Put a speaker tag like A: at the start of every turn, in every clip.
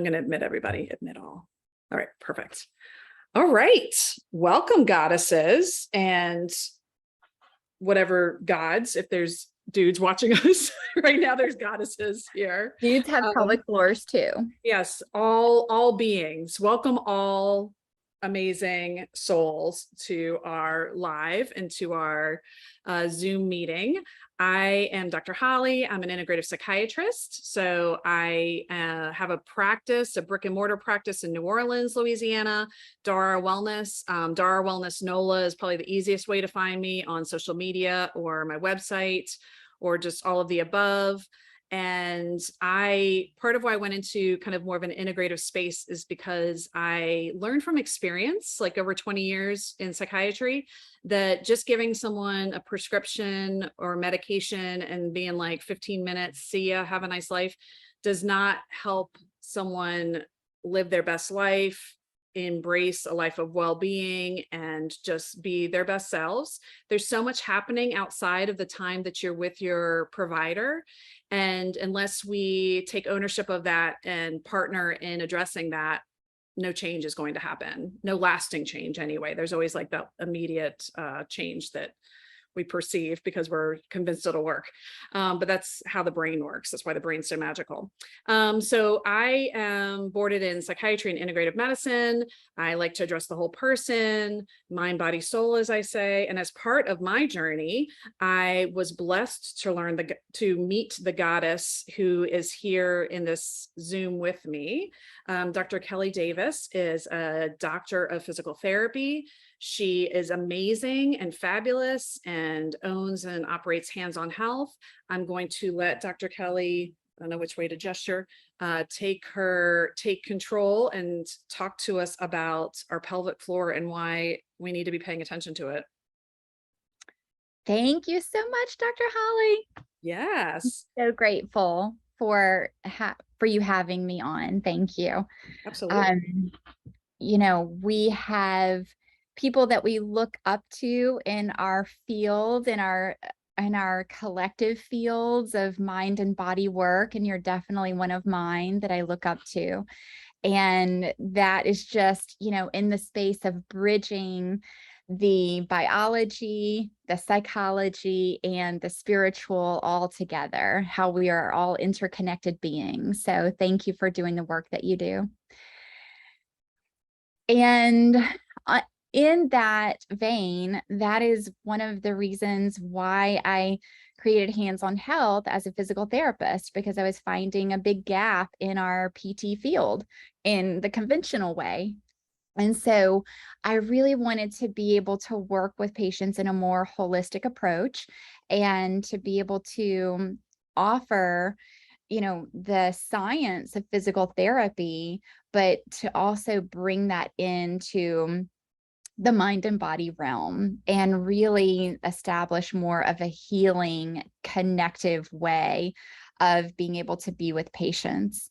A: I'm going to admit everybody, admit all. All right, perfect. All right. Welcome, goddesses and whatever gods. If there's dudes watching us right now, there's goddesses here.
B: Dudes have pelvic floors too.
A: Yes, all beings. Welcome all amazing souls to our live and to our Zoom meeting. I am Dr. Holly. I'm an integrative psychiatrist. So I have a practice, a brick and mortar practice in New Orleans, Louisiana, Dara Wellness. Dara Wellness NOLA is probably the easiest way to find me on social media or my website or just all of the above. And part of why I went into kind of more of an integrative space is because I learned from experience, like over 20 years in psychiatry, that just giving someone a prescription or medication and being like 15 minutes, see ya, have a nice life, does not help someone live their best life, embrace a life of well-being, and just be their best selves. There's so much happening outside of the time that you're with your provider. And unless we take ownership of that and partner in addressing that, no change is going to happen. No lasting change anyway. There's always like that immediate change that we perceive because we're convinced it'll work. But that's how the brain works. That's why the brain's so magical. So I am boarded in psychiatry and integrative medicine. I like to address the whole person, mind, body, soul, as I say. And as part of my journey, I was blessed to meet the goddess who is here in this Zoom with me. Dr. Kelly Davis is a doctor of physical therapy. She is amazing and fabulous and owns and operates Hands on Health. I'm going to let Dr. Kelly, I don't know which way to gesture, take control and talk to us about our pelvic floor and why we need to be paying attention to it.
B: Thank you so much, Dr. Holly.
A: Yes.
B: I'm so grateful for you having me on. Thank you.
A: Absolutely.
B: We have people that we look up to in our field, in our collective fields of mind and body work. And you're definitely one of mine that I look up to. And that is just, in the space of bridging the biology, the psychology, and the spiritual all together, how we are all interconnected beings. So thank you for doing the work that you do. And in that vein, that is one of the reasons why I created Hands on Health as a physical therapist, because I was finding a big gap in our PT field in the conventional way. And so I really wanted to be able to work with patients in a more holistic approach and to be able to offer the science of physical therapy, but to also bring that into the mind and body realm and really establish more of a healing, connective way of being able to be with patients.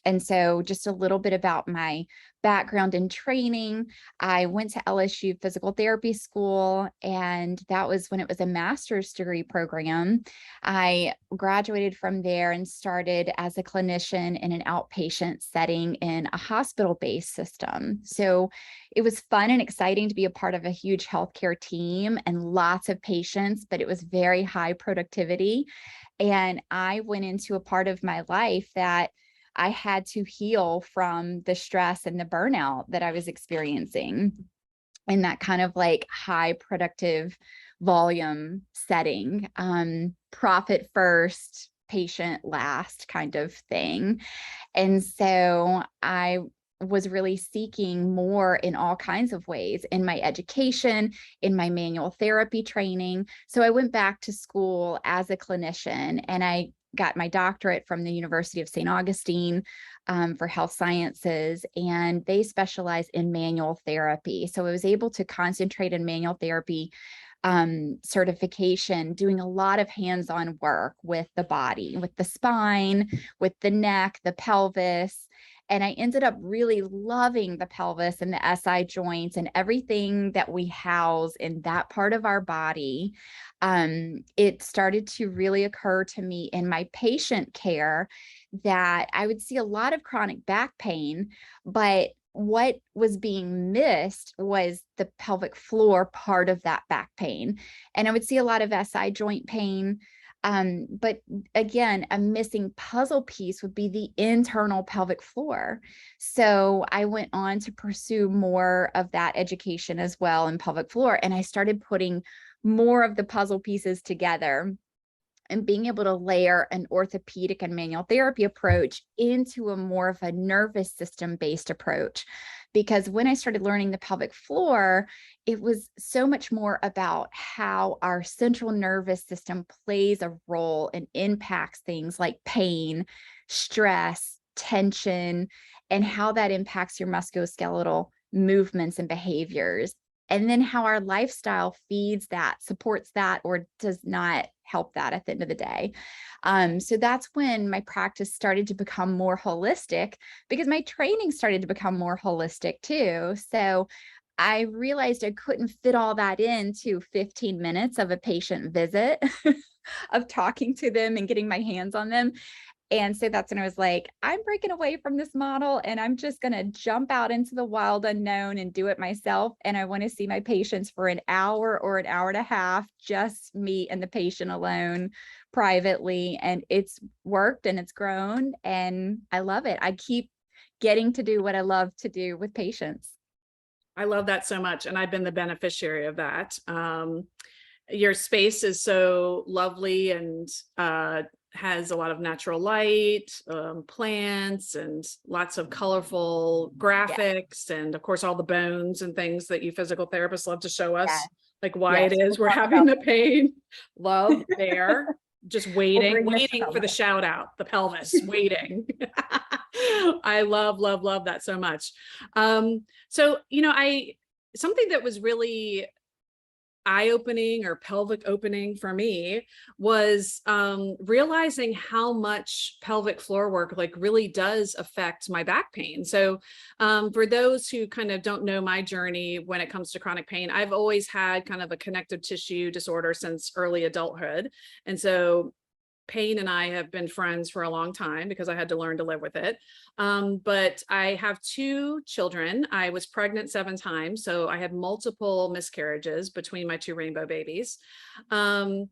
B: And so just a little bit about my background and training. I went to LSU Physical Therapy School, and that was when it was a master's degree program. I graduated from there and started as a clinician in an outpatient setting in a hospital-based system. So it was fun and exciting to be a part of a huge healthcare team and lots of patients, but it was very high productivity. And I went into a part of my life that I had to heal from the stress and the burnout that I was experiencing in that kind of like high productive volume setting, profit first, patient last kind of thing. And so I was really seeking more in all kinds of ways in my education, in my manual therapy training. So I went back to school as a clinician, and I got my doctorate from the University of St. Augustine for health sciences, and they specialize in manual therapy. So I was able to concentrate in manual therapy certification, doing a lot of hands-on work with the body, with the spine, with the neck, the pelvis. And I ended up really loving the pelvis and the SI joints and everything that we house in that part of our body. It started to really occur to me in my patient care that I would see a lot of chronic back pain, but what was being missed was the pelvic floor part of that back pain. And I would see a lot of SI joint pain. But again, a missing puzzle piece would be the internal pelvic floor. So I went on to pursue more of that education as well in pelvic floor. And I started putting more of the puzzle pieces together and being able to layer an orthopedic and manual therapy approach into a more of a nervous system based approach. Because when I started learning the pelvic floor, it was so much more about how our central nervous system plays a role and impacts things like pain, stress, tension, and how that impacts your musculoskeletal movements and behaviors. And then how our lifestyle feeds that, supports that, or does not help that at the end of the day. So that's when my practice started to become more holistic, because my training started to become more holistic too. So I realized I couldn't fit all that into 15 minutes of a patient visit of talking to them and getting my hands on them. And so that's when I was like, I'm breaking away from this model and I'm just going to jump out into the wild unknown and do it myself. And I want to see my patients for an hour or an hour and a half, just me and the patient alone privately. And it's worked and it's grown and I love it. I keep getting to do what I love to do with patients.
A: I love that so much. And I've been the beneficiary of that. Your space is so lovely and has a lot of natural light, plants, and lots of colorful graphics, and of course all the bones and things that you physical therapists love to show us,
B: Yes.
A: like why
B: Yes.
A: it is we're
B: We'll talk
A: having
B: about
A: the pain. Love there. Just waiting
B: bring this
A: for the shout out, the pelvis, waiting. I love that so much. So, something that was really eye-opening or pelvic opening for me was realizing how much pelvic floor work like really does affect my back pain. So for those who kind of don't know my journey when it comes to chronic pain, I've always had kind of a connective tissue disorder since early adulthood. And so pain and I have been friends for a long time because I had to learn to live with it. But I have 2 children. I was pregnant 7 times, so I had multiple miscarriages between my 2 rainbow babies. And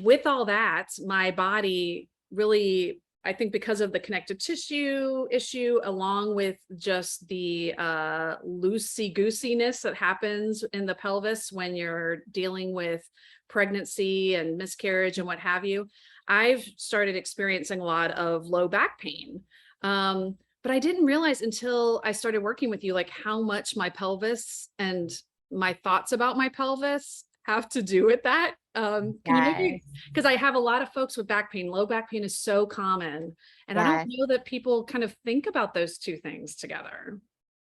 A: with all that, my body really, I think because of the connective tissue issue, along with just the loosey-goosiness that happens in the pelvis when you're dealing with pregnancy and miscarriage and what have you, I've started experiencing a lot of low back pain. But I didn't realize until I started working with you, like how much my pelvis and my thoughts about my pelvis have to do with that. Can you maybe, because I have a lot of folks with back pain, low back pain is so common. And I don't know that people kind of think about those 2 things together.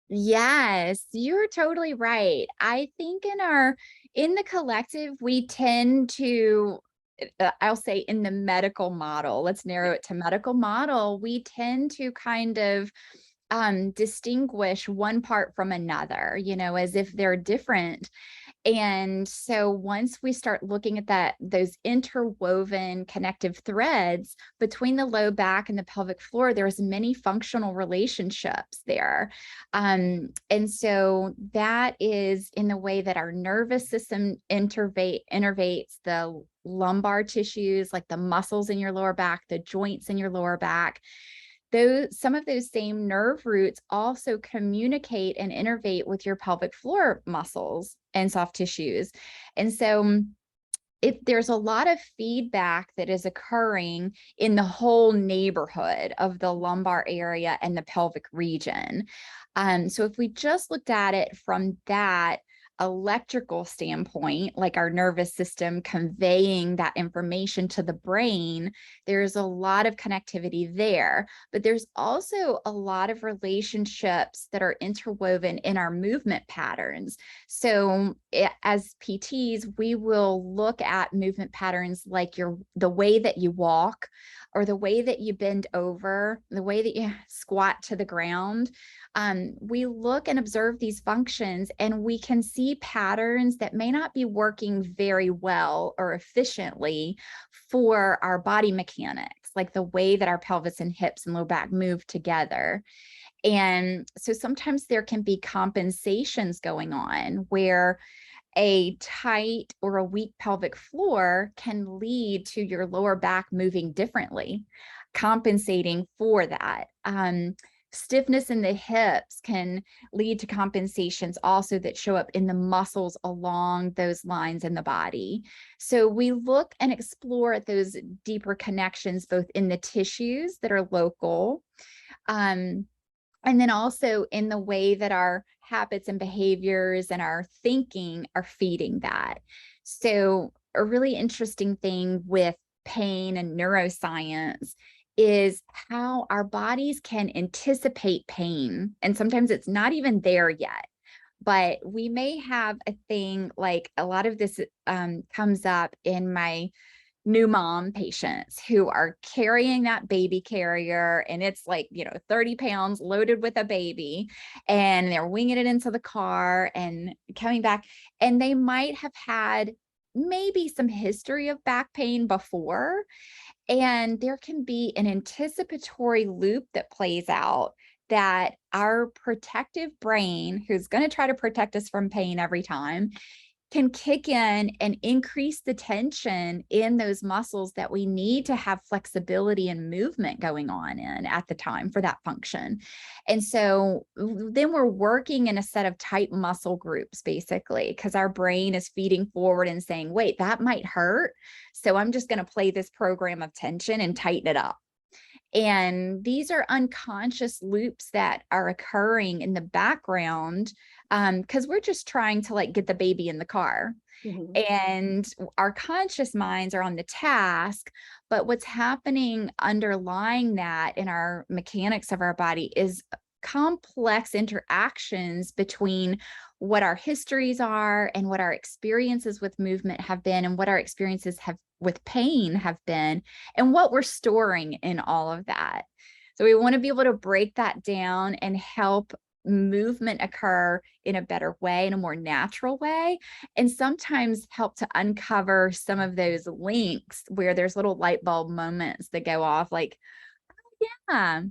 B: Yes, you're totally right. I think in the collective, we tend to, I'll say in the medical model, let's narrow it to medical model, we tend to kind of distinguish one part from another, as if they're different. And so once we start looking at those interwoven connective threads between the low back and the pelvic floor, there's many functional relationships there. And so that is in the way that our nervous system innervates the lumbar tissues, like the muscles in your lower back, the joints in your lower back. Some of those same nerve roots also communicate and innervate with your pelvic floor muscles and soft tissues. And so there's a lot of feedback that is occurring in the whole neighborhood of the lumbar area and the pelvic region. So if we just looked at it from that electrical standpoint, like our nervous system conveying that information to the brain, there's a lot of connectivity there. But there's also a lot of relationships that are interwoven in our movement patterns. So as PTs, we will look at movement patterns like the way that you walk, or the way that you bend over, the way that you squat to the ground. We look and observe these functions, and we can see patterns that may not be working very well or efficiently for our body mechanics, like the way that our pelvis and hips and low back move together. And so sometimes there can be compensations going on where a tight or a weak pelvic floor can lead to your lower back moving differently, compensating for that. Stiffness in the hips can lead to compensations also that show up in the muscles along those lines in the body. So we look and explore at those deeper connections, both in the tissues that are local, and then also in the way that our habits and behaviors and our thinking are feeding that. So a really interesting thing with pain and neuroscience is how our bodies can anticipate pain. And sometimes it's not even there yet, but we may have a thing like a lot of this comes up in my new mom patients who are carrying that baby carrier, and it's like, 30 pounds loaded with a baby, and they're winging it into the car and coming back. And they might have had maybe some history of back pain before. And there can be an anticipatory loop that plays out that our protective brain, who's going to try to protect us from pain every time, can kick in and increase the tension in those muscles that we need to have flexibility and movement going on in at the time for that function. And so then we're working in a set of tight muscle groups, basically, because our brain is feeding forward and saying, wait, that might hurt. So I'm just going to play this program of tension and tighten it up. And these are unconscious loops that are occurring in the background because we're just trying to get the baby in the car. And our conscious minds are on the task, but what's happening underlying that in our mechanics of our body is complex interactions between what our histories are and what our experiences with movement have been, and what our experiences have with pain have been, and what we're storing in all of that. So we want to be able to break that down and help movement occur in a better way, in a more natural way, and sometimes help to uncover some of those links where there's little light bulb moments that go off, like, oh, yeah,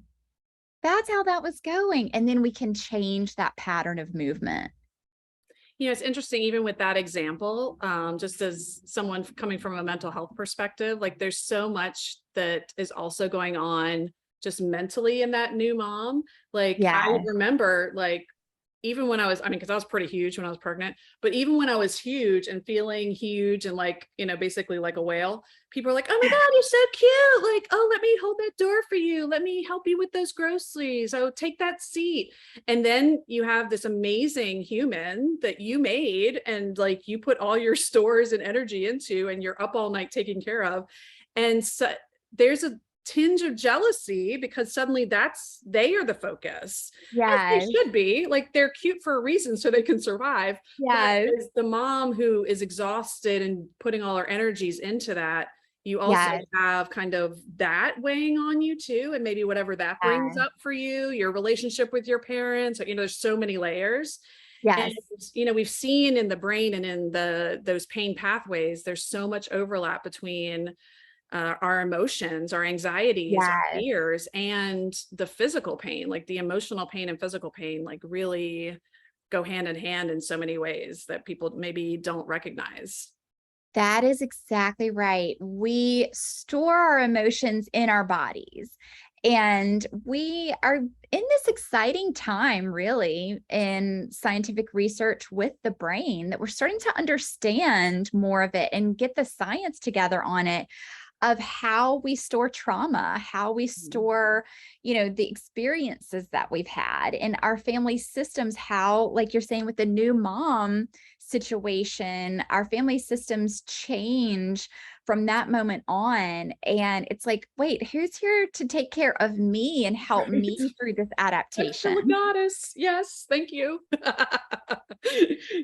B: that's how that was going. And then we can change that pattern of movement.
A: It's interesting, even with that example, just as someone coming from a mental health perspective, like there's so much that is also going on just mentally in that new mom. Like
B: Yeah.
A: I remember, like, even when I was, because I was pretty huge when I was pregnant, but even when I was huge and feeling huge and basically like a whale, people are like, oh my God, you're so cute. Like, oh, let me hold that door for you. Let me help you with those groceries. Oh, take that seat. And then you have this amazing human that you made and you put all your stores and energy into, and you're up all night taking care of. And so there's a tinge of jealousy because suddenly they are the focus. As they should be. Like, they're cute for a reason so they can survive. But as the mom who is exhausted and putting all her energies into that, you also have kind of that weighing on you too, and maybe whatever that brings up for you, your relationship with your parents. There's so many layers. And we've seen in the brain and in those pain pathways, there's so much overlap between our emotions, our anxieties, our fears, and the physical pain. Like the emotional pain and physical pain really go hand in hand in so many ways that people maybe don't recognize.
B: That is exactly right. We store our emotions in our bodies, and we are in this exciting time, really, in scientific research with the brain, that we're starting to understand more of it and get the science together on it, of how we store trauma, how we store, the experiences that we've had in our family systems, how, like you're saying with the new mom situation, our family systems change from that moment on. And it's like, wait, who's here to take care of me and help me through this adaptation?
A: The goddess. Yes. Thank you.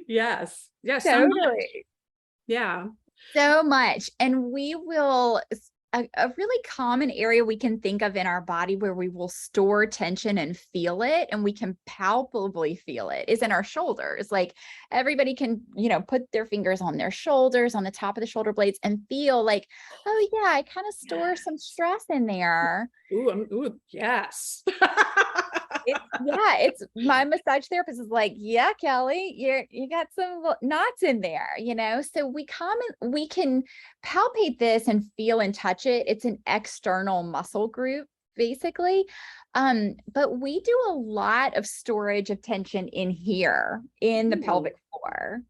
A: Yes. Yes.
B: Totally.
A: Yeah.
B: So much. And we will a really common area we can think of in our body where we will store tension and feel it, and we can palpably feel it, is in our shoulders. Like everybody can, put their fingers on their shoulders, on the top of the shoulder blades, and feel like, oh yeah, I kind of store some stress in there.
A: Ooh, yes.
B: It's my massage therapist is like, yeah, Kelly, you got some knots in there, So we can palpate this and feel and touch it. It's an external muscle group, basically. But we do a lot of storage of tension in here in the pelvic floor.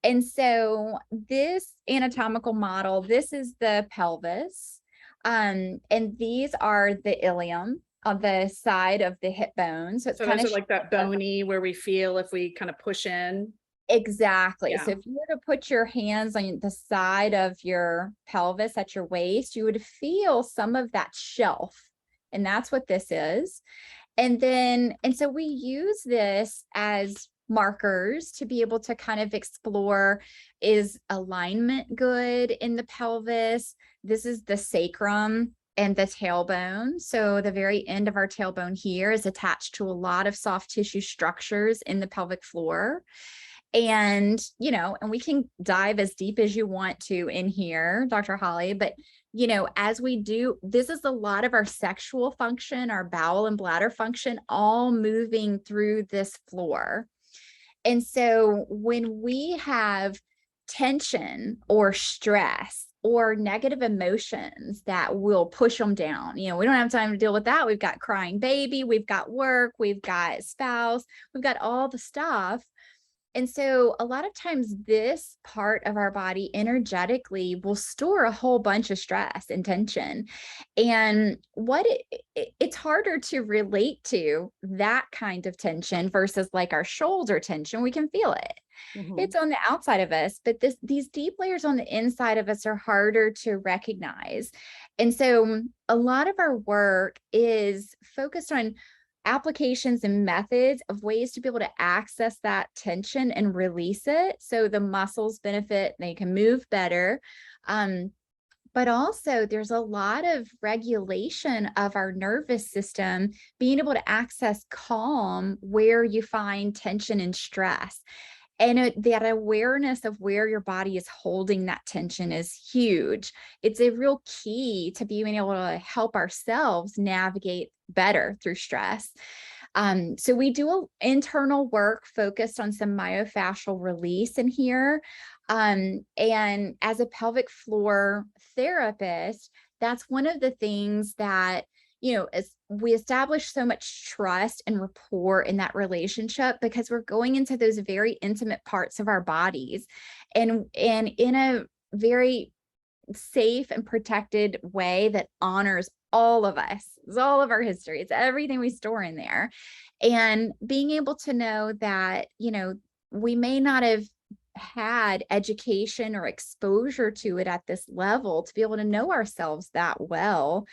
B: And so this anatomical model, this is the pelvis. And these are the ilium on the side of the hip bone. So it's kind of
A: like that bony where we feel if we kind of push in.
B: Exactly.
A: Yeah.
B: So if you were to put your hands on the side of your pelvis at your waist, you would feel some of that shelf. And that's what this is. And so we use this as markers to be able to kind of explore, is alignment good in the pelvis? This is the sacrum and the tailbone. So the very end of our tailbone here is attached to a lot of soft tissue structures in the pelvic floor. And, and we can dive as deep as you want to in here, Dr. Holly, but as we do, this is a lot of our sexual function, our bowel and bladder function, all moving through this floor. And so when we have tension or stress or negative emotions that will push them down, we don't have time to deal with that. We've got crying baby, we've got work, we've got spouse, we've got all the stuff. And so a lot of times this part of our body energetically will store a whole bunch of stress and tension. And it's harder to relate to that kind of tension versus like our shoulder tension. We can feel it. Mm-hmm. It's on the outside of us, but these deep layers on the inside of us are harder to recognize. And so a lot of our work is focused on applications and methods of ways to be able to access that tension and release it. So the muscles benefit, they can move better. But also there's a lot of regulation of our nervous system, being able to access calm where you find tension and stress. And that awareness of where your body is holding that tension is huge. It's a real key to being able to help ourselves navigate better through stress. So we do internal work focused on some myofascial release in here. And as a pelvic floor therapist, that's one of the things that, as we establish so much trust and rapport in that relationship, because we're going into those very intimate parts of our bodies and in a very safe and protected way that honors all of us. It's all of our history. It's everything we store in there. And being able to know that, we may not have had education or exposure to it at this level to be able to know ourselves that well.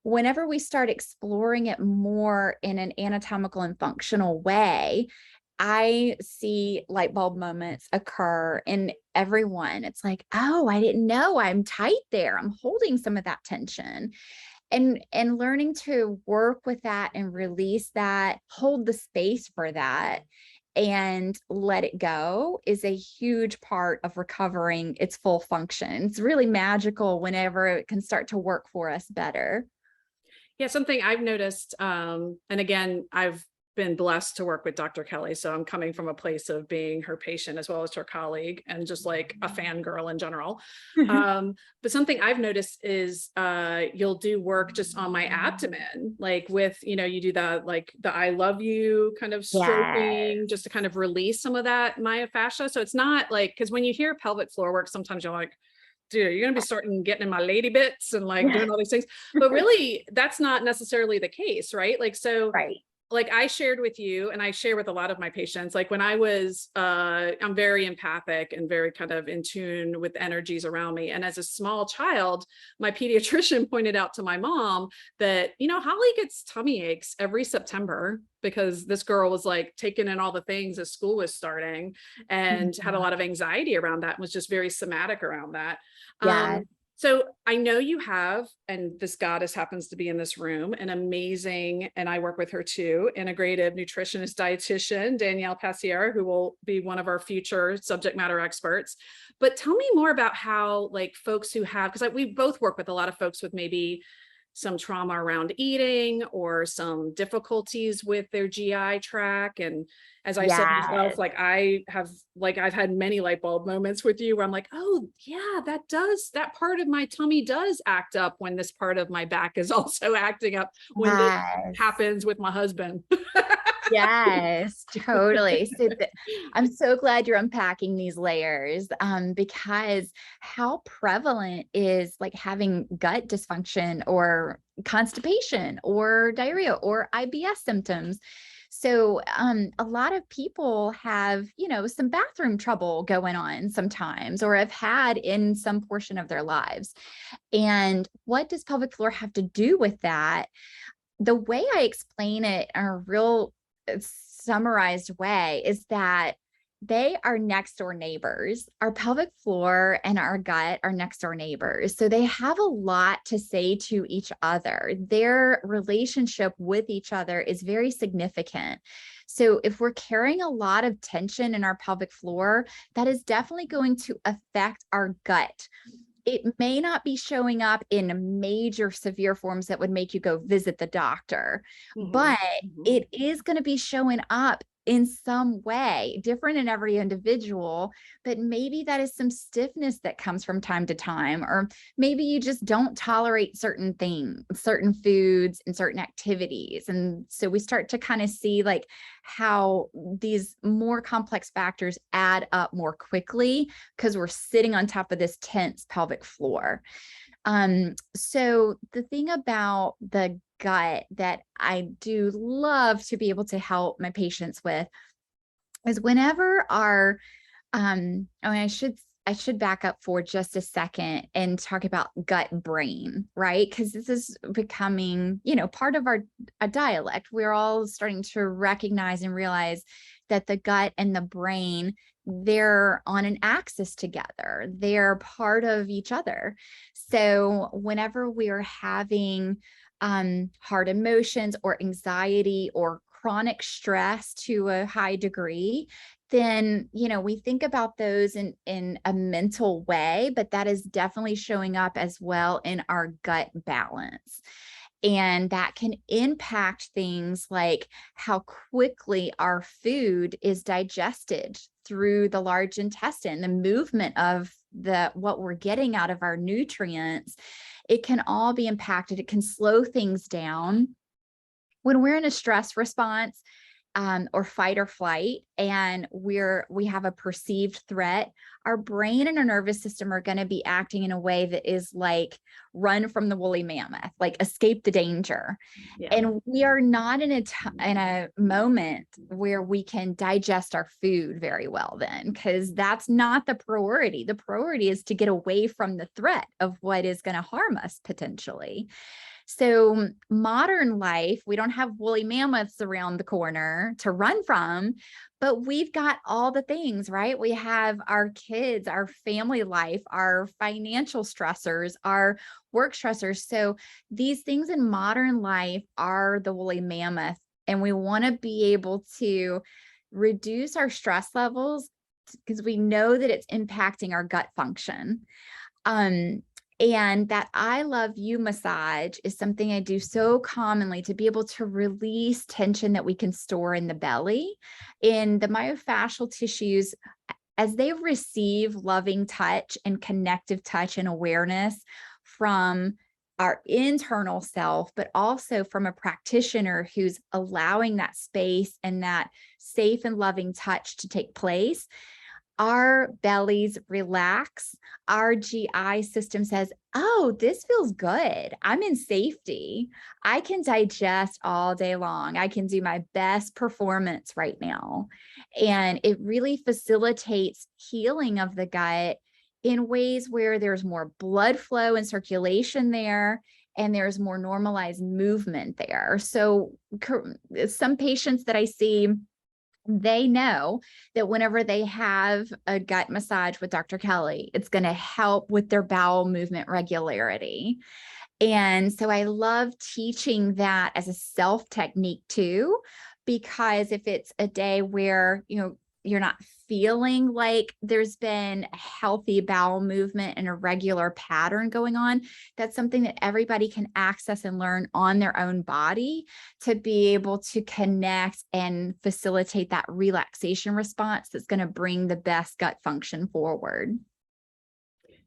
B: Whenever we start exploring it more in an anatomical and functional way, I see light bulb moments occur in everyone. It's like, oh, I didn't know I'm tight there. I'm holding some of that tension. And learning to work with that and release that, hold the space for that, and let it go is a huge part of recovering its full function. It's really magical whenever it can start to work for us better.
A: Yeah, something I've noticed, and again, I've been blessed to work with Dr. Kelly. So I'm coming from a place of being her patient as well as her colleague and just like a fangirl in general. But something I've noticed is you'll do work just on my abdomen, like with, you do the I love you kind of stroking, just to kind of release some of that myofascia. So it's not like, because when you hear pelvic floor work, sometimes you're like, dude, you're going to be starting getting in my lady bits and like doing all these things, but really that's not necessarily the case. Right. Like, so
B: right.
A: Like I shared with you, and I share with a lot of my patients, like when I was, I'm very empathic and very kind of in tune with energies around me. And as a small child, my pediatrician pointed out to my mom that, Holly gets tummy aches every September because this girl was like taking in all the things as school was starting and had a lot of anxiety around that and was just very somatic around that.
B: Yeah.
A: So I know you have, and this goddess happens to be in this room, an amazing, and I work with her too, integrative nutritionist dietitian, Danielle Passier, who will be one of our future subject matter experts. But tell me more about how, like, folks who have, because we both work with a lot of folks with maybe some trauma around eating or some difficulties with their GI tract. And as I said myself,
B: Yes.
A: I've had many light bulb moments with you where I'm like, oh yeah, that part of my tummy does act up when this part of my back is also acting up when this
B: Yes.
A: happens with my husband.
B: Yes, totally. I'm so glad you're unpacking these layers, because how prevalent is like having gut dysfunction or constipation or diarrhea or IBS symptoms. So a lot of people have, some bathroom trouble going on sometimes, or have had in some portion of their lives. And what does pelvic floor have to do with that? The way I explain it in a real summarized way is that they are next door neighbors. Our pelvic floor and our gut are next door neighbors. So they have a lot to say to each other. Their relationship with each other is very significant. So if we're carrying a lot of tension in our pelvic floor, that is definitely going to affect our gut. It may not be showing up in major severe forms that would make you go visit the doctor,
A: Mhm,
B: but
A: mhm.
B: it is going to be showing up in some way, different in every individual. But maybe that is some stiffness that comes from time to time, or maybe you just don't tolerate certain things, certain foods, and certain activities. And so we start to kind of see like how these more complex factors add up more quickly because we're sitting on top of this tense pelvic floor. So the thing about the gut that I do love to be able to help my patients with is whenever our I should back up for just a second and talk about gut brain, right? Because this is becoming, part of our a dialect. We're all starting to recognize and realize that the gut and the brain, they're on an axis together. They're part of each other. So whenever we're having hard emotions or anxiety or chronic stress to a high degree, then we think about those in a mental way, but that is definitely showing up as well in our gut balance. And that can impact things like how quickly our food is digested through the large intestine, the movement of what we're getting out of our nutrients. It can all be impacted. It can slow things down when we're in a stress response, or fight or flight, and we have a perceived threat. Our brain and our nervous system are going to be acting in a way that is like run from the woolly mammoth, like escape the danger.
A: Yeah.
B: And we are not in a moment where we can digest our food very well then, because that's not the priority. The priority is to get away from the threat of what is going to harm us potentially. So modern life, we don't have woolly mammoths around the corner to run from, but we've got all the things, right? We have our kids, our family life, our financial stressors, our work stressors. So these things in modern life are the woolly mammoth, and we want to be able to reduce our stress levels because we know that it's impacting our gut function. And that I love you massage is something I do so commonly to be able to release tension that we can store in the belly. In the myofascial tissues, as they receive loving touch and connective touch and awareness from our internal self, but also from a practitioner who's allowing that space and that safe and loving touch to take place, our bellies relax. Our GI system says, oh, this feels good. I'm in safety. I can digest all day long. I can do my best performance right now. And it really facilitates healing of the gut in ways where there's more blood flow and circulation there, and there's more normalized movement there. So some patients that I see They know that whenever they have a gut massage with Dr. Kelly, it's going to help with their bowel movement regularity. And so I love teaching that as a self technique too, because if it's a day where, you're not feeling like there's been a healthy bowel movement and a regular pattern going on, that's something that everybody can access and learn on their own body to be able to connect and facilitate that relaxation response that's going to bring the best gut function forward.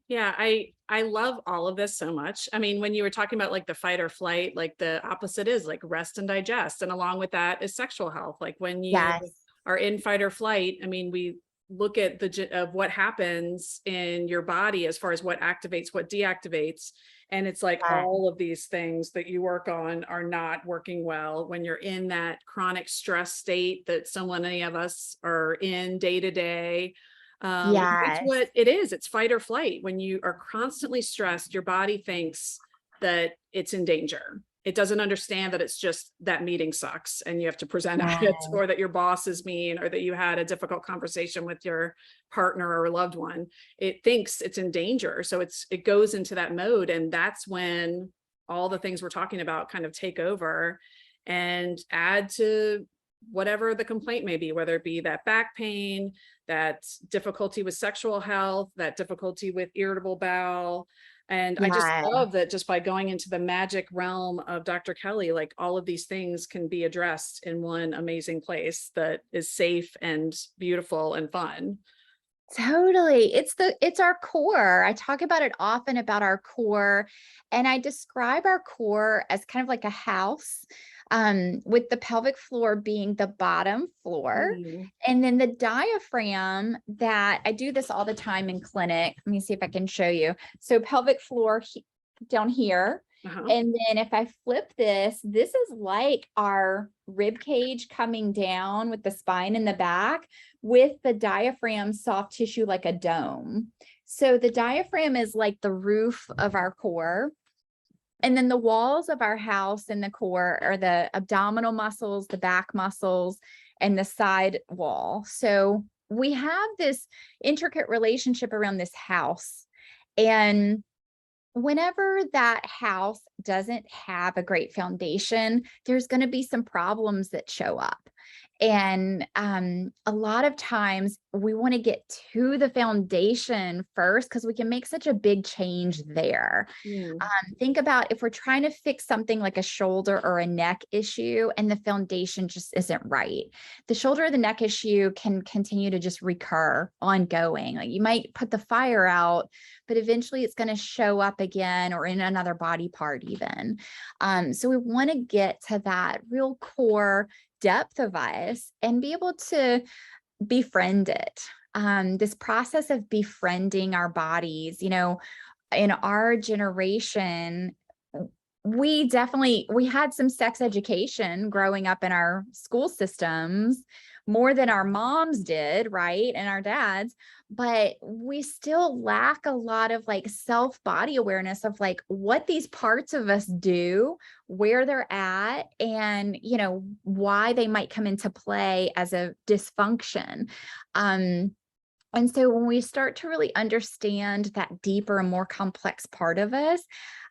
A: Yeah, I love all of this so much. I mean, when you were talking about like the fight or flight, like the opposite is like rest and digest. And along with that is sexual health. Like when you
B: Yes.
A: are in fight or flight, I mean, we look at of what happens in your body as far as what activates, what deactivates. And it's like
B: Yes.
A: all of these things that you work on are not working well when you're in that chronic stress state that so many of us are in day to day. That's
B: Yes.
A: what it is. It's fight or flight. When you are constantly stressed, your body thinks that it's in danger. It doesn't understand that it's just that meeting sucks and you have to present at it,
B: Yes.
A: or that your boss is mean, or that you had a difficult conversation with your partner or loved one. It thinks it's in danger. So it goes into that mode. And that's when all the things we're talking about kind of take over and add to whatever the complaint may be, whether it be that back pain, that difficulty with sexual health, that difficulty with irritable bowel. And I just
B: Yes.
A: love that just by going into the magic realm of Dr. Kelly, like all of these things can be addressed in one amazing place that is safe and beautiful and fun.
B: Totally. It's our core. I talk about it often about our core, and I describe our core as kind of like a house, with the pelvic floor being the bottom floor.
A: Mm.
B: And then the diaphragm, that I do this all the time in clinic. Let me see if I can show you. So pelvic floor down here.
A: Uh-huh.
B: And then if I flip this, this is like our rib cage coming down with the spine in the back, with the diaphragm soft tissue like a dome. So the diaphragm is like the roof of our core. And then the walls of our house and the core are the abdominal muscles, the back muscles, and the side wall. So we have this intricate relationship around this house. And whenever that house doesn't have a great foundation, there's going to be some problems that show up. And a lot of times we want to get to the foundation first because we can make such a big change there.
A: Mm.
B: Think about if we're trying to fix something like a shoulder or a neck issue and the foundation just isn't right. The shoulder or the neck issue can continue to just recur ongoing. Like you might put the fire out, but eventually it's going to show up again or in another body part even. So we want to get to that real core depth of us and be able to befriend it. This process of befriending our bodies, in our generation, we had some sex education growing up in our school systems, more than our moms did, right? And our dads, but we still lack a lot of like self body awareness of like what these parts of us do, where they're at, and why they might come into play as a dysfunction. And so when we start to really understand that deeper and more complex part of us,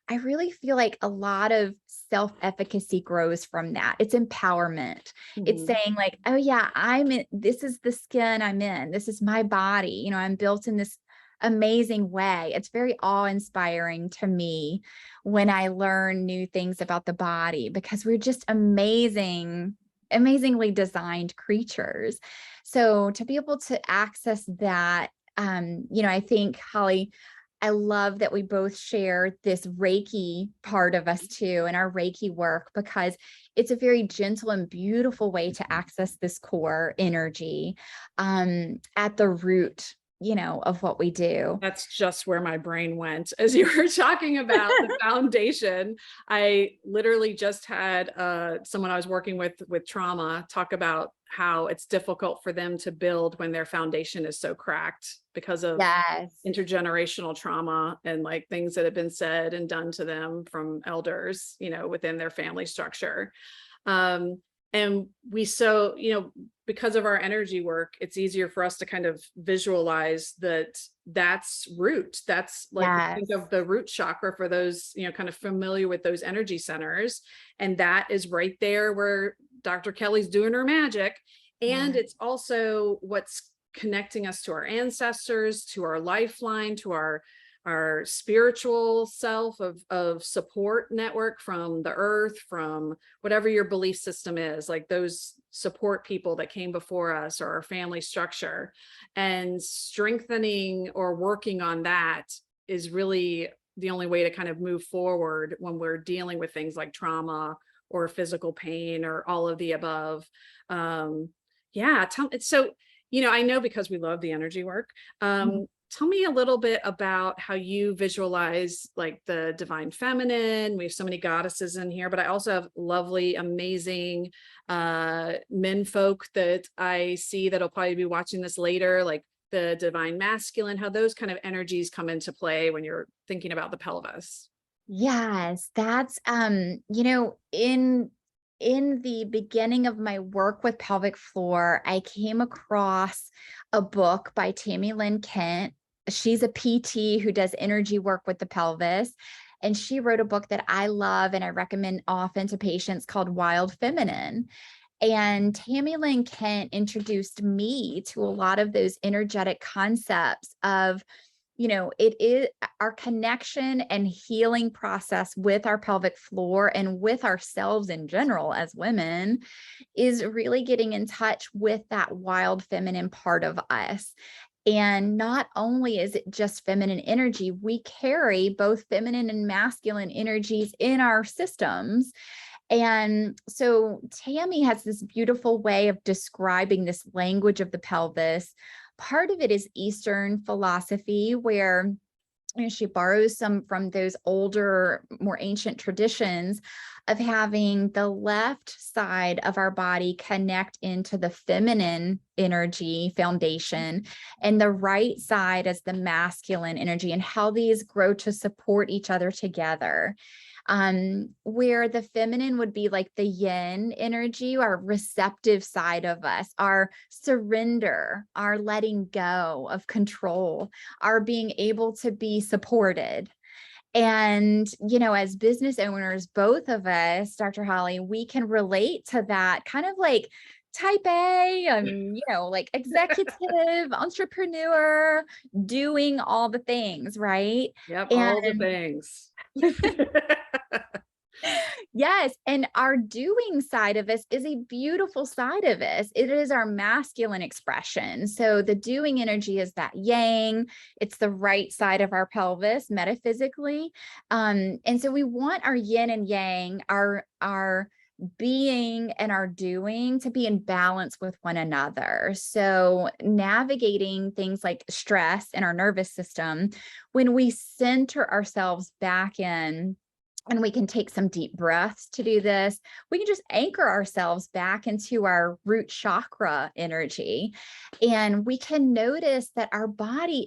B: I really feel like a lot of self-efficacy grows from that. It's empowerment. It's
A: Mhm.
B: saying like, oh yeah, this is the skin I'm in. This is my body. I'm built in this amazing way. It's very awe-inspiring to me when I learn new things about the body, because we're just amazingly designed creatures. So to be able to access that, I think, Holly, I love that we both share this Reiki part of us too, and our Reiki work, because it's a very gentle and beautiful way to access this core energy at the root, of what we do.
A: That's just where my brain went as you were talking about the foundation. I literally just had someone I was working with trauma talk about how it's difficult for them to build when their foundation is so cracked because of
B: Yes.
A: intergenerational trauma and like things that have been said and done to them from elders, within their family structure. And because of our energy work, it's easier for us to kind of visualize that's root. That's like, think
B: Yes.
A: of the root chakra for those, kind of familiar with those energy centers. And that is right there where Dr. Kelly's doing her magic. And
B: Yeah.
A: it's also what's connecting us to our ancestors, to our lifeline, to our spiritual self of support network from the earth, from whatever your belief system is, like those support people that came before us, or our family structure. And strengthening or working on that is really the only way to kind of move forward when we're dealing with things like trauma or physical pain or all of the above. Yeah, I know, because we love the energy work. Tell me a little bit about how you visualize like the divine feminine. We have so many goddesses in here, but I also have lovely, amazing men folk that I see that'll probably be watching this later, like the divine masculine, how those kind of energies come into play when you're thinking about the pelvis.
B: Yes, that's in the beginning of my work with pelvic floor, I came across a book by Tammy Lynn Kent. She's a PT who does energy work with the pelvis. And she wrote a book that I love and I recommend often to patients called Wild Feminine. And Tammy Lynn Kent introduced me to a lot of those energetic concepts of, it is our connection and healing process with our pelvic floor and with ourselves in general as women is really getting in touch with that wild feminine part of us. And not only is it just feminine energy, we carry both feminine and masculine energies in our systems. And so Tammy has this beautiful way of describing this language of the pelvis. Part of it is Eastern philosophy, where she borrows some from those older, more ancient traditions of having the left side of our body connect into the feminine energy foundation and the right side as the masculine energy, and how these grow to support each other together. Where the feminine would be like the yin energy, our receptive side of us, our surrender, our letting go of control, our being able to be supported. And, as business owners, both of us, Dr. Holly, we can relate to that kind of like type A, like executive, entrepreneur, doing all the things, right?
A: Yep, all the
B: And
A: things.
B: yes, and our doing side of us is a beautiful side of us. It is our masculine expression. So the doing energy is that yang. It's the right side of our pelvis metaphysically. And so we want our yin and yang, our being and our doing, to be in balance with one another. So navigating things like stress in our nervous system, when we center ourselves back in, and we can take some deep breaths to do this, we can just anchor ourselves back into our root chakra energy. And we can notice that our body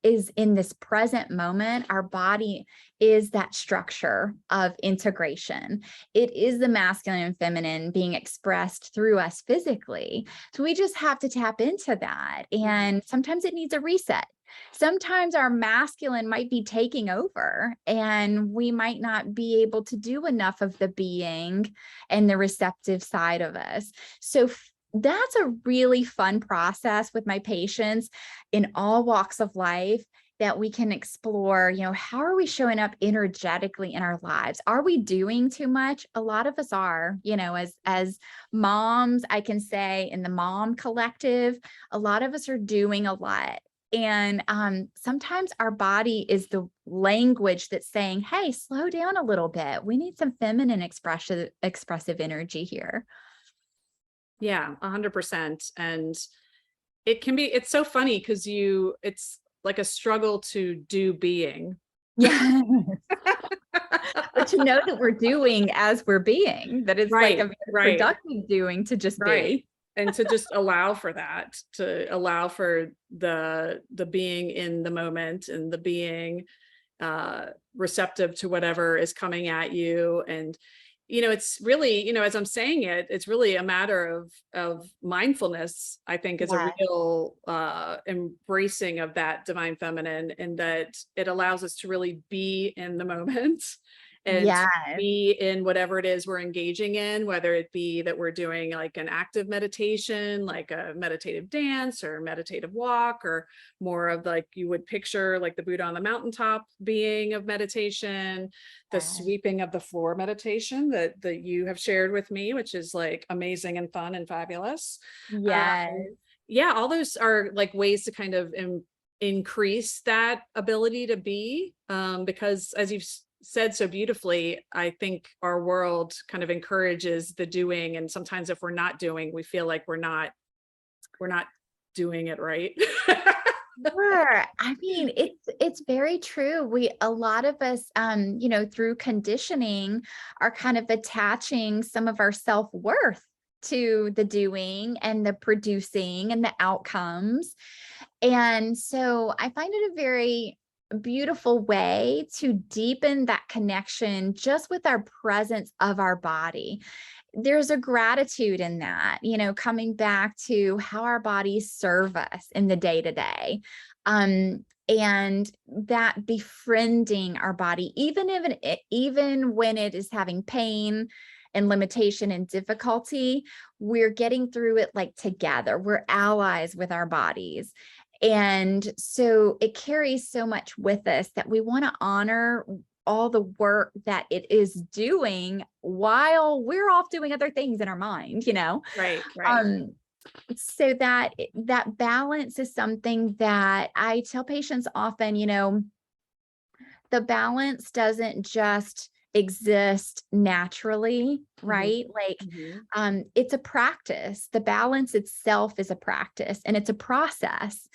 B: is in this present moment. Our body is that structure of integration. It is the masculine and feminine being expressed through us physically. So we just have to tap into that. And sometimes it needs a reset. Sometimes our masculine might be taking over and we might not be able to do enough of the being and the receptive side of us. So that's a really fun process with my patients in all walks of life, that we can explore, how are we showing up energetically in our lives? Are we doing too much? A lot of us are, as moms, I can say in the mom collective, a lot of us are doing a lot. And sometimes our body is the language that's saying, hey, slow down a little bit. We need some feminine expressive energy here.
A: Yeah, 100%. And it's so funny because it's like a struggle to do being.
B: Yeah. But to know that we're doing as we're being, that it's like a very productive doing to just be.
A: And to just allow for that, to allow for the being in the moment and the being receptive to whatever is coming at you. And it's really, as I'm saying it, it's really a matter of mindfulness, I think, is a
B: Yeah.
A: real embracing of that divine feminine, and that it allows us to really be in the moment and to
B: Yes.
A: be in whatever it is we're engaging in, whether it be that we're doing like an active meditation, like a meditative dance or meditative walk, or more of like you would picture like the Buddha on the mountaintop being of meditation, the
B: Yes.
A: sweeping of the floor meditation that you have shared with me, which is like amazing and fun and fabulous.
B: Yes.
A: Yeah, all those are like ways to kind of increase that ability to be, because as you've said so beautifully, I think our world kind of encourages the doing, and sometimes if we're not doing, we feel like we're not doing it right.
B: Sure. I mean, it's very true. A lot of us, through conditioning are kind of attaching some of our self-worth to the doing and the producing and the outcomes. And so I find it a very beautiful way to deepen that connection just with our presence of our body. There's a gratitude in that, coming back to how our bodies serve us in the day to day. And that befriending our body, even when it is having pain and limitation and difficulty, we're getting through it like together. We're allies with our bodies. And so it carries so much with us that we want to honor all the work that it is doing while we're off doing other things in our mind.
A: Right, right.
B: Um, so that balance is something that I tell patients often, the balance doesn't just exist naturally,
A: Mhm,
B: right? Like,
A: mhm.
B: it's a practice. The balance itself is a practice and it's a process.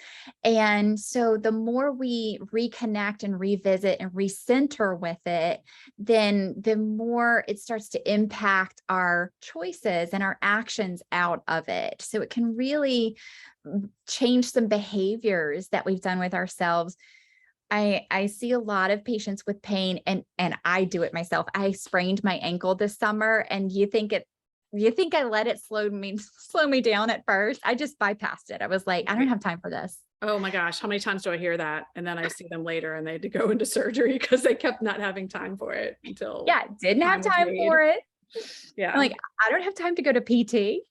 B: And so the more we reconnect and revisit and recenter with it, then the more it starts to impact our choices and our actions out of it. So it can really change some behaviors that we've done with ourselves. I see a lot of patients with pain, and I do it myself. I sprained my ankle this summer, and you think I let it slow me down at first. I just bypassed it. I was like, I don't
A: Right.
B: have time for this.
A: Oh my gosh, how many times do I hear that? And then I see them later and they had to go into surgery because they kept not having time for it until
B: Yeah, didn't have
A: time was
B: time
A: made.
B: for it. I'm
A: Yeah.
B: like, I don't have time to go to PT.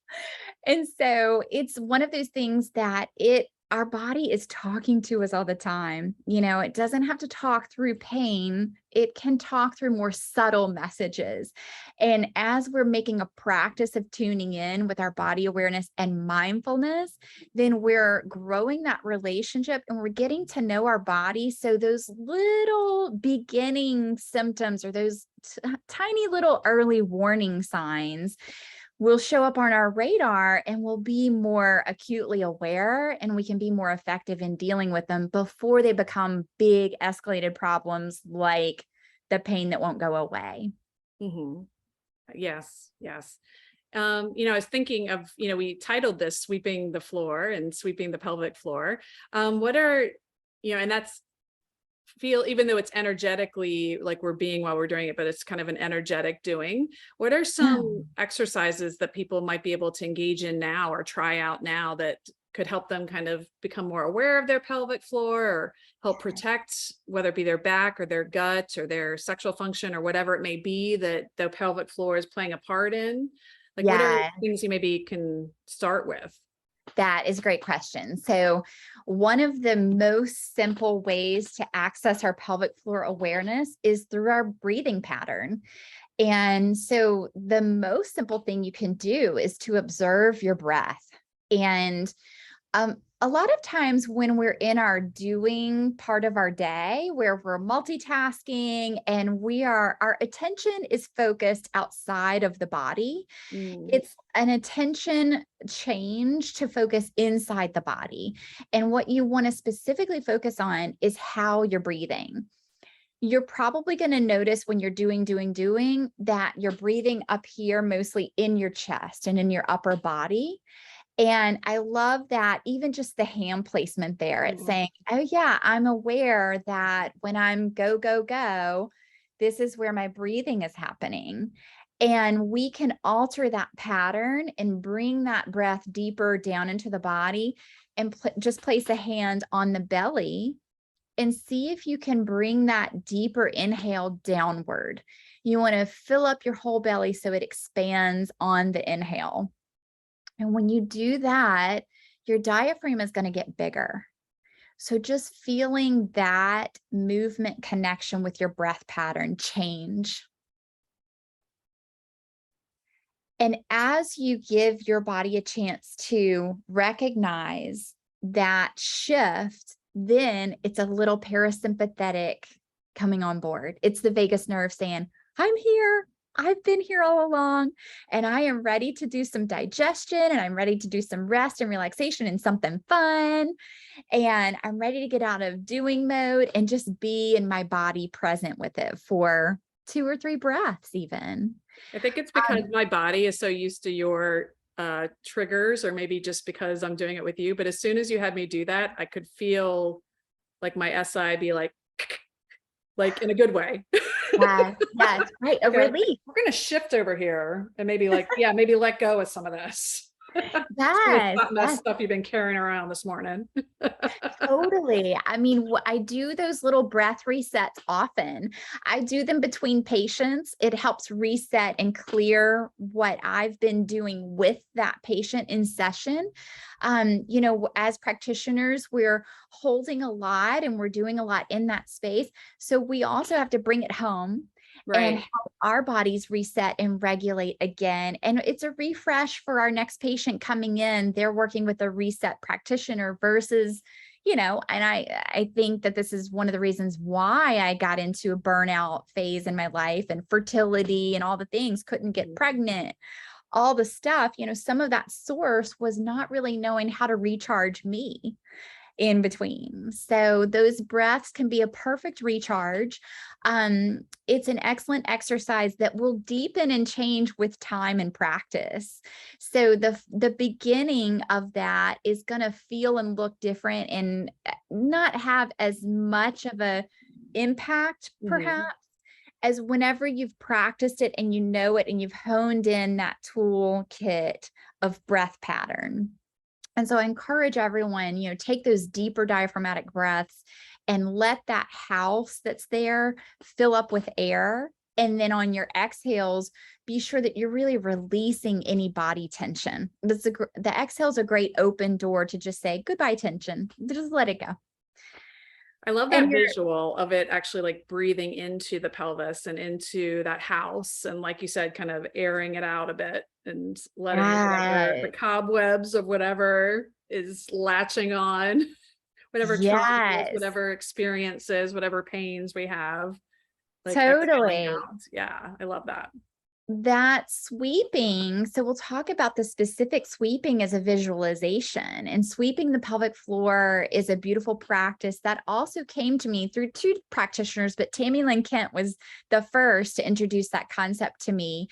B: And so it's one of those things that our body is talking to us all the time. It doesn't have to talk through pain. It can talk through more subtle messages. And as we're making a practice of tuning in with our body awareness and mindfulness, then we're growing that relationship and we're getting to know our body. So those little beginning symptoms or those tiny little early warning signs will show up on our radar and we'll be more acutely aware and we can be more effective in dealing with them before they become big escalated problems like the pain that won't go away.
A: Mhm. Yes, yes. I was thinking of, we titled this Sweeping the Floor and Sweeping the Pelvic Floor. What are, and that's feel, even though it's energetically like we're being while we're doing it, but it's kind of an energetic doing. What are
B: Yeah.
A: some exercises that people might be able to engage in now or try out now that could help them kind of become more aware of their pelvic floor, or help protect whether it be their back or their gut or their sexual function or whatever it may be that the pelvic floor is playing a part in? Like, what are
B: Yeah.
A: things you maybe can start with?
B: That is a great question. So, one of the most simple ways to access our pelvic floor awareness is through our breathing pattern. And so, the most simple thing you can do is to observe your breath. And a lot of times when we're in our doing part of our day where we're multitasking and our attention is focused outside of the body,
A: Mm,
B: it's an attention change to focus inside the body. And what you want to specifically focus on is how you're breathing. You're probably going to notice when you're doing that you're breathing up here, mostly in your chest and in your upper body. And I love that even just the hand placement there, it's
A: mm,
B: saying, oh, yeah, I'm aware that when I'm go, go, go, this is where my breathing is happening. And we can alter that pattern and bring that breath deeper down into the body and just place a hand on the belly and see if you can bring that deeper inhale downward. You want to fill up your whole belly so it expands on the inhale. And when you do that, your diaphragm is going to get bigger. So just feeling that movement connection with your breath pattern change. And as you give your body a chance to recognize that shift, then it's a little parasympathetic coming on board. It's the vagus nerve saying, I'm here. I've been here all along, and I am ready to do some digestion, and I'm ready to do some rest and relaxation and something fun. And I'm ready to get out of doing mode and just be in my body present with it for 2 or 3 breaths even.
A: I think it's because my body is so used to your triggers, or maybe just because I'm doing it with you. But as soon as you had me do that, I could feel like my SI be like in a good way.
B: Yes, yes, right. A relief.
A: We're going to shift over here and maybe maybe let go of some of this.
B: Yes,
A: Stuff you've been carrying around this morning.
B: Totally. I mean, I do those little breath resets often. I do them between patients. It helps reset and clear what I've been doing with that patient in session. As practitioners, we're holding a lot and we're doing a lot in that space. So we also have to bring it home. Right. And help our bodies reset and regulate again. And it's a refresh for our next patient coming in. They're working with a reset practitioner versus, and I think that this is one of the reasons why I got into a burnout phase in my life, and fertility and all the things, couldn't get pregnant, all the stuff, some of that source was not really knowing how to recharge me in between. So those breaths can be a perfect recharge. It's an excellent exercise that will deepen and change with time and practice. So the beginning of that is going to feel and look different and not have as much of a impact, perhaps, as whenever you've practiced it and you know it and you've honed in that toolkit of breath pattern. And so I encourage everyone, take those deeper diaphragmatic breaths and let that house that's there fill up with air. And then on your exhales, be sure that you're really releasing any body tension. The exhale is a great open door to just say, goodbye, tension. Just let it go.
A: I love that visual of it actually like breathing into the pelvis and into that house. And like you said, kind of airing it out a bit and letting the cobwebs of whatever is latching on, whatever traumas, whatever experiences, whatever pains we have. Like
B: totally.
A: Yeah, I love that.
B: That sweeping. So we'll talk about the specific sweeping as a visualization, and sweeping the pelvic floor is a beautiful practice that also came to me through 2 practitioners, but Tammy Lynn Kent was the first to introduce that concept to me.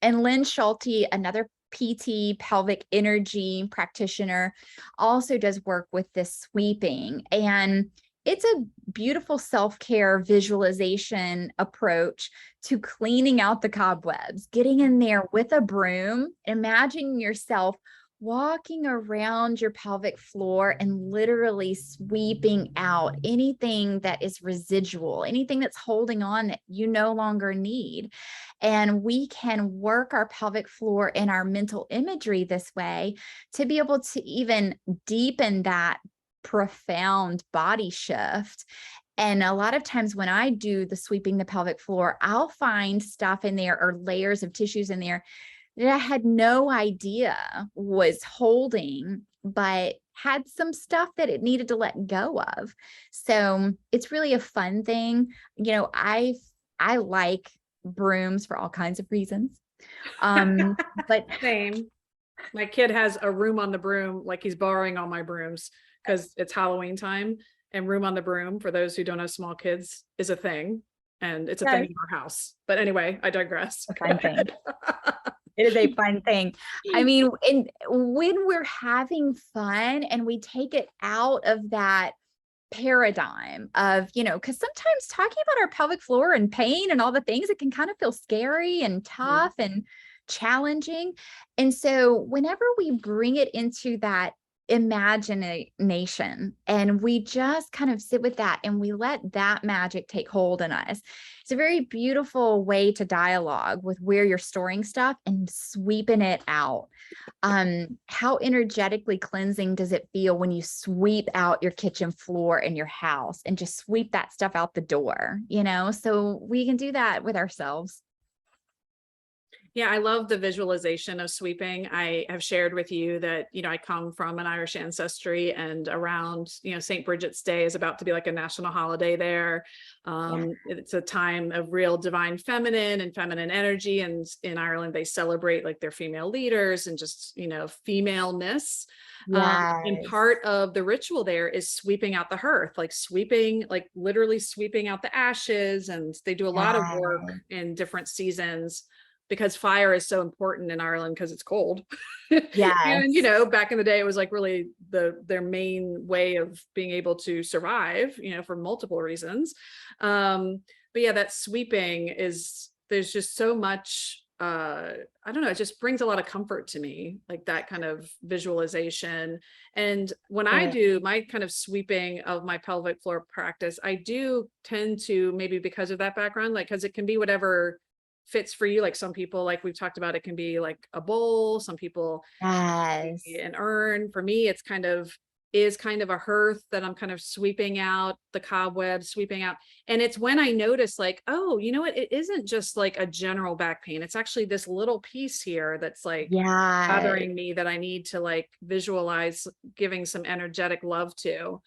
B: And Lynn Schulte, another PT pelvic energy practitioner, also does work with this sweeping. And it's a beautiful self-care visualization approach to cleaning out the cobwebs, getting in there with a broom, imagining yourself walking around your pelvic floor and literally sweeping out anything that is residual, anything that's holding on that you no longer need. And we can work our pelvic floor in our mental imagery this way to be able to even deepen that profound body shift. And a lot of times when I do the sweeping the pelvic floor, I'll find stuff in there or layers of tissues in there that I had no idea was holding, but had some stuff that it needed to let go of. So it's really a fun thing. I like brooms for all kinds of reasons. But
A: same. My kid has a room on the broom, like he's borrowing all my brooms because it's Halloween time, and room on the broom, for those who don't have small kids, is a thing. And it's a thing in our house. But anyway, I digress.
B: A fun thing. It is a fun thing. I mean, when we're having fun and we take it out of that paradigm of, because sometimes talking about our pelvic floor and pain and all the things, it can kind of feel scary and tough and challenging. And so whenever we bring it into that imagination and we just kind of sit with that and we let that magic take hold in us, it's a very beautiful way to dialogue with where you're storing stuff and sweeping it out. How energetically cleansing does it feel when you sweep out your kitchen floor in your house and just sweep that stuff out the door, so we can do that with ourselves.
A: Yeah, I love the visualization of sweeping. I have shared with you that, I come from an Irish ancestry, and around, St. Bridget's Day is about to be like a national holiday there. It's a time of real divine feminine and feminine energy. And in Ireland, they celebrate like their female leaders and just, femaleness. And
B: Yes.
A: part of the ritual there is sweeping out the hearth, like literally sweeping out the ashes. And they do a lot of work
B: Yes.
A: in different seasons, because fire is so important in Ireland because it's cold.
B: Yes.
A: And, back in the day, it was like really their main way of being able to survive, for multiple reasons. But yeah, that sweeping there's just so much, I don't know, it just brings a lot of comfort to me, like that kind of visualization. And when I do my kind of sweeping of my pelvic floor practice, I do tend to, maybe because of that background, like, because it can be whatever fits for you. Like some people, like we've talked about, it can be like a bowl. Some people,
B: Yes.
A: an urn. For me, it's kind of a hearth that I'm kind of sweeping out the cobwebs, sweeping out. And it's when I notice like, oh, you know what? It isn't just like a general back pain. It's actually this little piece here that's like
B: Yes.
A: bothering me, that I need to like visualize giving some energetic love to.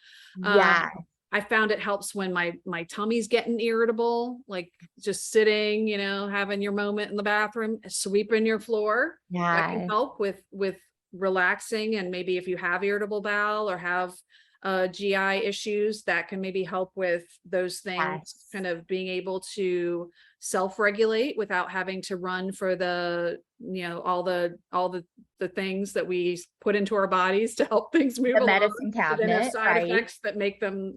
B: Yes.
A: I found it helps when my tummy's getting irritable, like just sitting, having your moment in the bathroom, sweeping your floor. That can
B: Yes.
A: help with relaxing. And maybe if you have irritable bowel or have GI issues, that can maybe help with those things,
B: Yes.
A: kind of being able to self-regulate without having to run for the, all the things that we put into our bodies to help things move
B: The
A: along,
B: medicine
A: but then have
B: cabinet,
A: side
B: right?
A: effects that make them,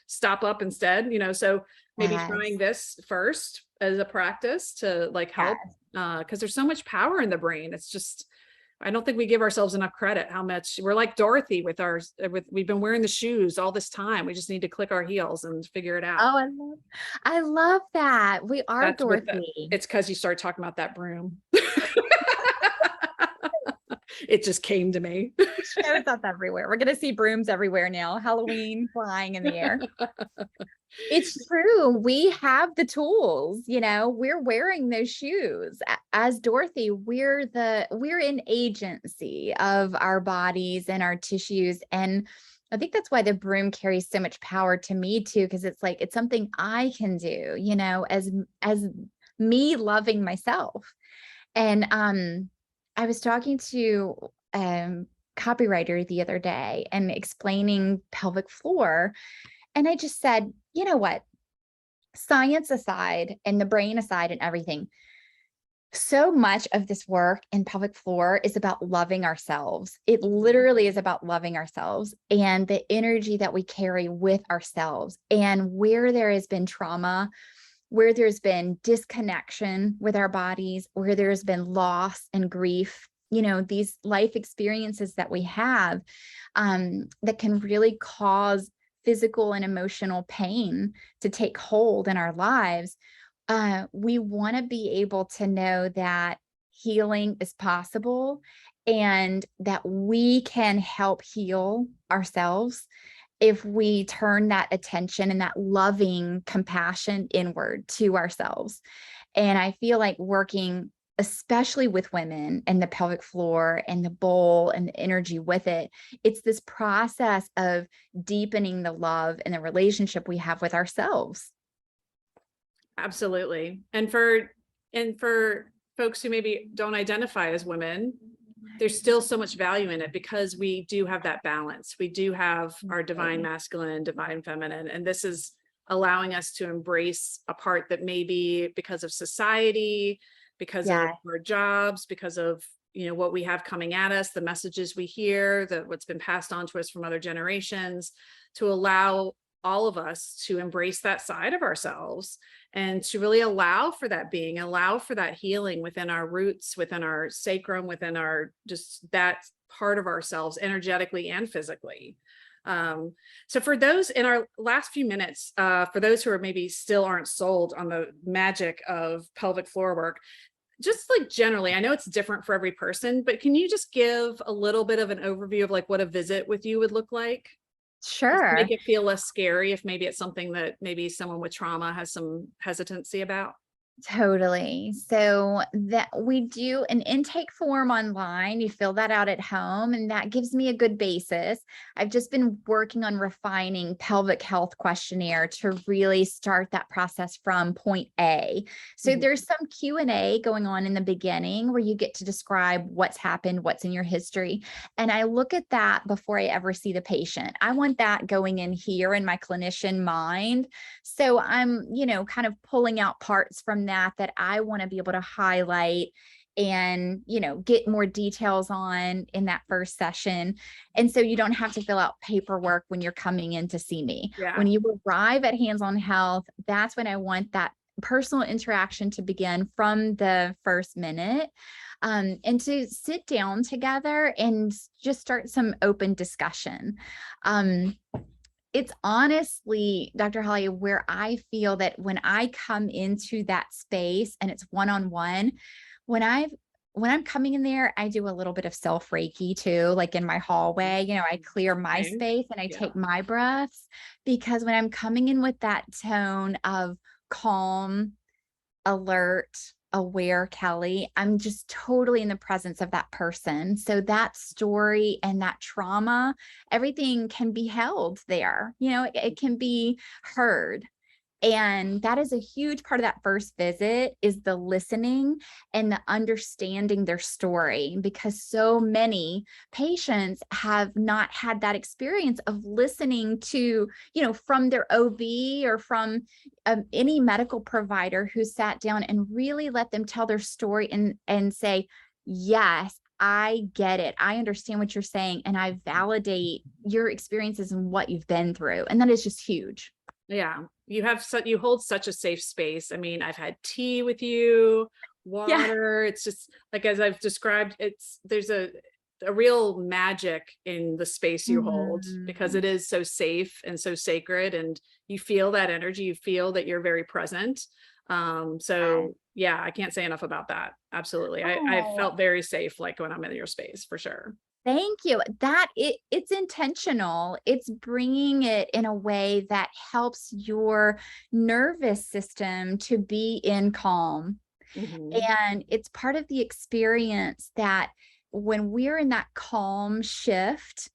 A: stop up instead, so maybe trying
B: Yes.
A: this first as a practice to like help,
B: Yes.
A: because there's so much power in the brain. It's just, I don't think we give ourselves enough credit how much we're like Dorothy we've been wearing the shoes all this time. We just need to click our heels and figure it out.
B: Oh, I love that. We are
A: That's what
B: Dorothy.
A: it's because you started talking about that broom. It just came to me.
B: Shows up everywhere. We're going to see brooms everywhere now. Halloween flying in the air. It's true. We have the tools, we're wearing those shoes. As Dorothy, we're in agency of our bodies and our tissues. And I think that's why the broom carries so much power to me too, because it's like, it's something I can do, as me loving myself. And I was talking to copywriter the other day and explaining pelvic floor. And I just said, you know what, science aside and the brain aside and everything, so much of this work in pelvic floor is about loving ourselves. It literally is about loving ourselves and the energy that we carry with ourselves. And where there has been trauma, where there's been disconnection with our bodies, where there's been loss and grief, these life experiences that we have, that can really cause physical and emotional pain to take hold in our lives. We want to be able to know that healing is possible and that we can help heal ourselves if we turn that attention and that loving compassion inward to ourselves. And I feel like working, especially with women and the pelvic floor and the bowl and the energy with it, it's this process of deepening the love and the relationship we have with ourselves.
A: Absolutely. And for folks who maybe don't identify as women, there's still so much value in it because we do have that balance. We do have our divine masculine, divine feminine, and this is allowing us to embrace a part that maybe because of society, because of our jobs, because of what we have coming at us, the messages we hear, what's been passed on to us from other generations, to allow all of us to embrace that side of ourselves and to really allow for that being, allow for that healing within our roots, within our sacrum, within our just that part of ourselves energetically and physically. So for those in our last few minutes, for those who are maybe still aren't sold on the magic of pelvic floor work, just like generally, I know it's different for every person, but can you just give a little bit of an overview of like what a visit with you would look like? Just to
B: Sure.
A: make it feel less scary if maybe it's something that maybe someone with trauma has some hesitancy about.
B: Totally. So that we do an intake form online. You fill that out at home, and that gives me a good basis. I've just been working on refining pelvic health questionnaire to really start that process from point A. So
A: Mhm.
B: there's some Q&A going on in the beginning where you get to describe what's happened, what's in your history. And I look at that before I ever see the patient. I want that going in here in my clinician mind. So I'm, kind of pulling out parts from that I want to be able to highlight and, get more details on in that first session. And so you don't have to fill out paperwork when you're coming in to see me.
A: Yeah.
B: When you arrive at Hands on Health, that's when I want that personal interaction to begin from the first minute. And to sit down together and just start some open discussion. It's honestly, Dr. Holly, where I feel that when I come into that space and it's one-on-one, when I'm coming in there, I do a little bit of self Reiki too, like in my hallway, I clear my
A: Same.
B: space and I
A: Yeah.
B: take my breaths, because when I'm coming in with that tone of calm, alert, aware Kelly, I'm just totally in the presence of that person. So that story and that trauma, everything can be held there. It can be heard. And that is a huge part of that first visit, is the listening and the understanding their story, because so many patients have not had that experience of listening to, from their OB or from any medical provider who sat down and really let them tell their story and say, yes, I get it. I understand what you're saying. And I validate your experiences and what you've been through. And that is just huge.
A: Yeah. You hold such a safe space. I mean, I've had tea with you,
B: Yeah.
A: water. It's just like, as I've described, there's a real magic in the space you hold, because
B: Mhm.
A: it is so safe and so sacred, and you feel that energy, you feel that you're very present. So yeah, I can't say enough about that. Absolutely. I
B: Oh,
A: felt very safe, like when I'm in your space, for sure.
B: thank you. It's intentional. It's bringing it in a way that helps your nervous system to be in calm.
A: Mhm.
B: And it's part of the experience that when we're in that calm shift,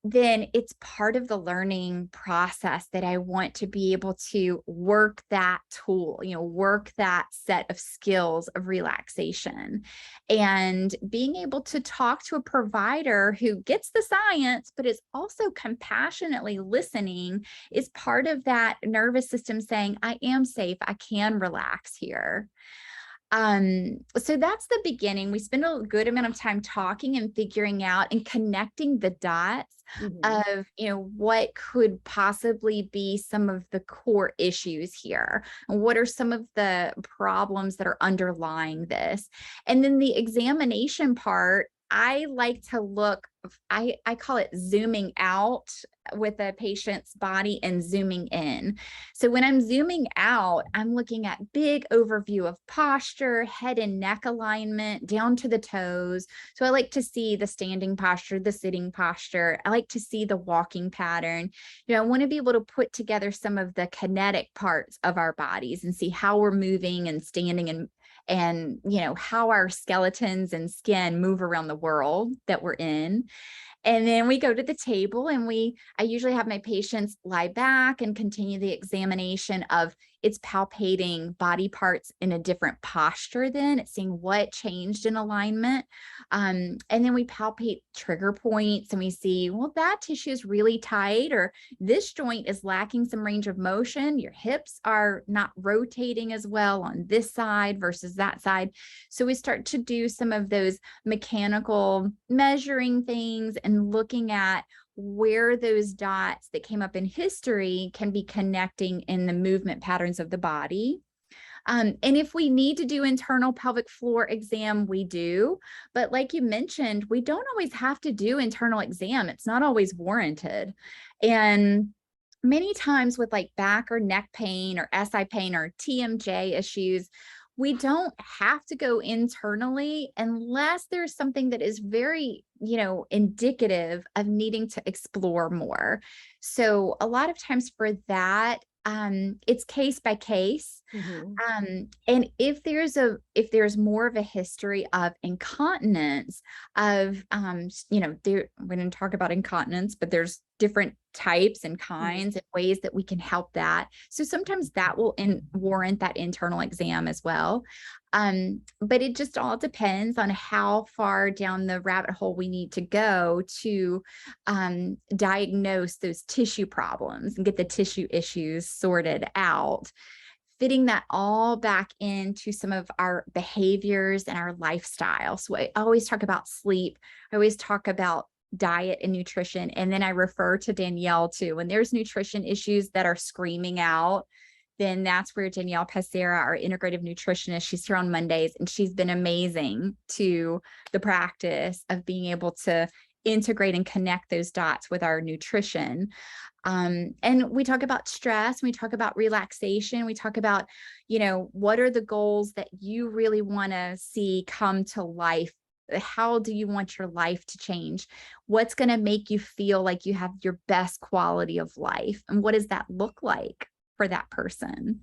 B: then it's part of the learning process that I want to be able to work that tool, work that set of skills of relaxation, and being able to talk to a provider who gets the science, but is also compassionately listening, is part of that nervous system saying, I am safe, I can relax here. So that's the beginning. We spend a good amount of time talking and figuring out and connecting the dots
A: Mhm.
B: of, what could possibly be some of the core issues here. And what are some of the problems that are underlying this? And then the examination part, I like to look, I call it zooming out with a patient's body and zooming in. So when I'm zooming out, I'm looking at big overview of posture, head and neck alignment, down to the toes. So I like to see the standing posture, the sitting posture. I like to see the walking pattern. I want to be able to put together some of the kinetic parts of our bodies and see how we're moving and standing and how our skeletons and skin move around the world that we're in. And then we go to the table and I usually have my patients lie back and continue the examination of, it's palpating body parts in a different posture. Then it's seeing what changed in alignment. And then we palpate trigger points and we see, well, that tissue is really tight, or this joint is lacking some range of motion. Your hips are not rotating as well on this side versus that side. So we start to do some of those mechanical measuring things and and looking at where those dots that came up in history can be connecting in the movement patterns of the body. And if we need to do internal pelvic floor exam, we do. But like you mentioned, we don't always have to do internal exam. It's not always warranted. And many times with like back or neck pain or SI pain or TMJ issues, we don't have to go internally unless there's something that is very, indicative of needing to explore more. So a lot of times for that, it's case by case. And if there's more of a history of incontinence, of we didn't talk about incontinence, but there's different types and kinds and ways that we can help that. So sometimes that will warrant that internal exam as well. But it just all depends on how far down the rabbit hole we need to go to diagnose those tissue problems and get the tissue issues sorted out, fitting that all back into some of our behaviors and our lifestyle. So I always talk about sleep. I always talk about diet and nutrition. And then I refer to Danielle too. When there's nutrition issues that are screaming out, then that's where Danielle Passera, our integrative nutritionist, she's here on Mondays, and she's been amazing to the practice of being able to integrate and connect those dots with our nutrition. And we talk about stress, we talk about relaxation, we talk about, what are the goals that you really want to see come to life? How do you want your life to change? What's going to make you feel like you have your best quality of life? And what does that look like for that person?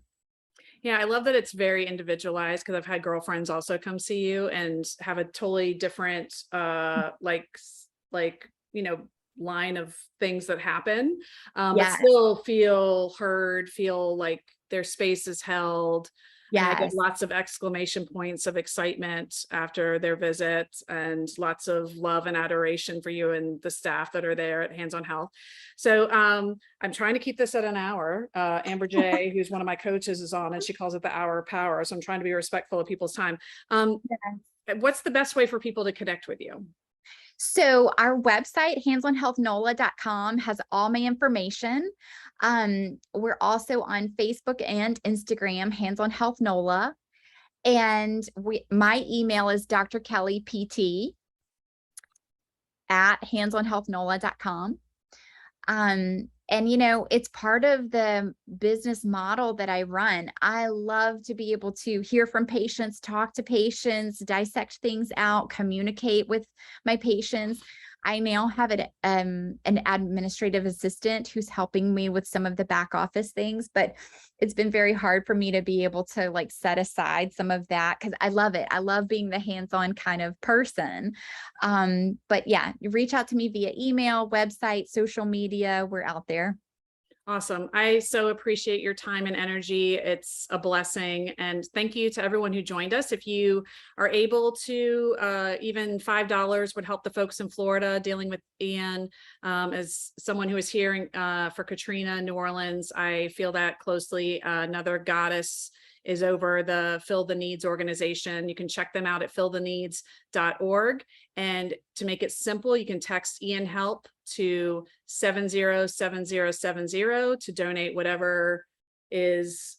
A: Yeah, I love that it's very individualized, because I've had girlfriends also come see you and have a totally different line of things that happen, but still feel heard, feel like their space is held. And I get lots of exclamation points of excitement after their visit, and lots of love and adoration for you and the staff that are there at Hands on Health. So I'm trying to keep this at an hour. Amber J, who's one of my coaches, is on, and she calls it the hour of power. So I'm trying to be respectful of people's time. What's the best way for people to connect with you?
B: So our website, handsonhealthnola.com, has all my information. We're also on Facebook and Instagram, Hands on Health NOLA. And my email is drkellypt@handsonhealthnola.com. And it's part of the business model that I run. I love to be able to hear from patients, talk to patients, dissect things out, communicate with my patients. I now have an administrative assistant who's helping me with some of the back office things, but it's been very hard for me to be able to set aside some of that, because I love it. I love being the hands-on kind of person. But yeah, reach out to me via email, website, social media. We're out there.
A: Awesome. I so appreciate your time and energy. It's a blessing. And thank you to everyone who joined us. If you are able to, even $5 would help the folks in Florida dealing with Ian. As someone who is here for Katrina, New Orleans, I feel that closely. Another goddess is over the Fill the Needs organization. You can check them out at filltheneeds.org. And to make it simple, you can text Ian Help to 707070 to donate whatever is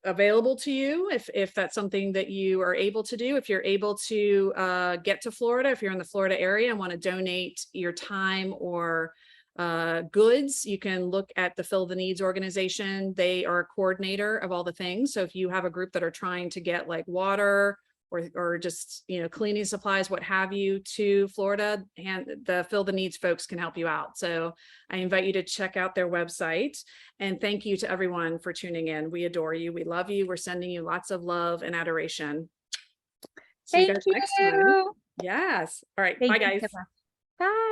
A: available to you, if that's something that you are able to do. If you're able to get to Florida, if you're in the Florida area and want to donate your time or goods, you can look at the Fill the Needs organization. They are a coordinator of all the things. So if you have a group that are trying to get water or just cleaning supplies, what have you, to Florida, and the Fill the Needs folks can help you out. So I invite you to check out their website. And thank you to everyone for tuning in. We adore you. We love you. We're sending you lots of love and adoration. See you guys next time. Yes. All right. Bye, guys.
B: Bye.